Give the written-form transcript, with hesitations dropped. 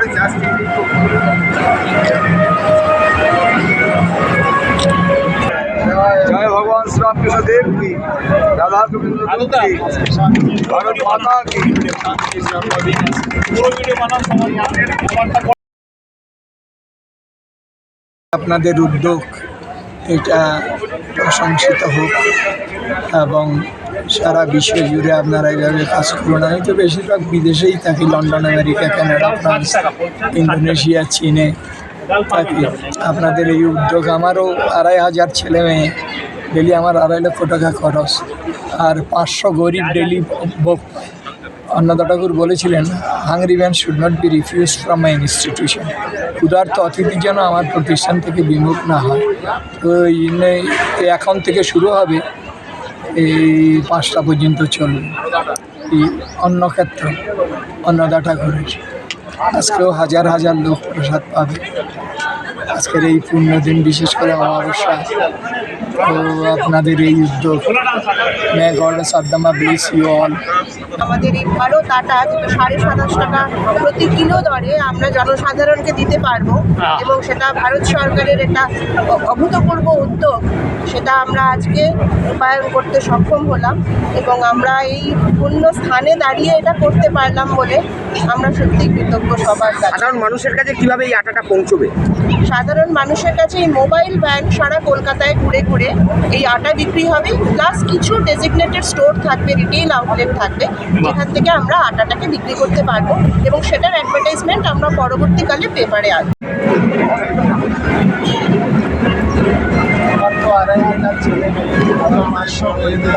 जय भगवान श्री रामकृष्ण देव की, राधा गोविंद की, भारत माता की। আপনাদের উদ্যোগ এটা প্রশংসিত হোক এবং সারা বিশ্ব জুড়ে আপনারা এইভাবে কাজ করুন। আমি তো বেশিরভাগ বিদেশেই থাকি, London, America, Canada, France, Indonesia, চীনে থাকি। আপনাদের এই উদ্যোগ, আমারও 2,500 ছেলে মেয়ে, ডেলি আমার 2.5 লক্ষ টাকা খরচ, আর 500 গরিব ডেলি ভোগ পায়। অন্নদা ঠাকুর বলেছিলেন, hungry man should not be refused from my institution. ক্ষুধার্ত অতিথি যেন আমার প্রতিষ্ঠান থেকে বিমুখ না হয়। তো এখন থেকে শুরু হবে, এই 5টা পর্যন্ত চলবে এই অন্নক্ষেত্র অন্নদা ঠাকুরের। আজকেও হাজার হাজার লোক প্রসাদ পাবে আজকের এই পুণ্যদিন, বিশেষ করে অমাবস্যা। তো আপনাদের এই উদ্যোগ, মে গড সাদ্দামা ব্লেস ইউ অল। আমাদের এই ভারত আটা যেটা 27.5 টাকা প্রতি কিলো দরে আমরা জনসাধারণকে দিতে পারবো, এবং সেটা ভারত সরকারের একটা অভূতপূর্ব উদ্যোগ, সেটা আমরা আজকে রূপায়ণ করতে সক্ষম হলাম। এবং আমরা এই পূর্ণ স্থানে দাঁড়িয়ে এটা করতে পারলাম বলে আমরা সত্যিই কৃতজ্ঞ সবার কাছে। সাধারণ মানুষের কাছে কীভাবে এই আটাটা পৌঁছবে? সাধারণ মানুষের কাছে এই মোবাইল ভ্যান সারা কলকাতায় ঘুরে ঘুরে এই আটা বিক্রি হবে, প্লাস কিছু ডেজিগনেটেড স্টোর থাকবে, রিটেইল আউটলেট থাকবে, যেখান থেকে আমরা আটাটাকে বিক্রি করতে পারবো, এবং সেটার অ্যাডভার্টাইজমেন্ট আমরা পরবর্তীকালে পেপারে আসবো। আমার তো 2.5 হাজার ছেলে মেয়ে, 500 গরিবের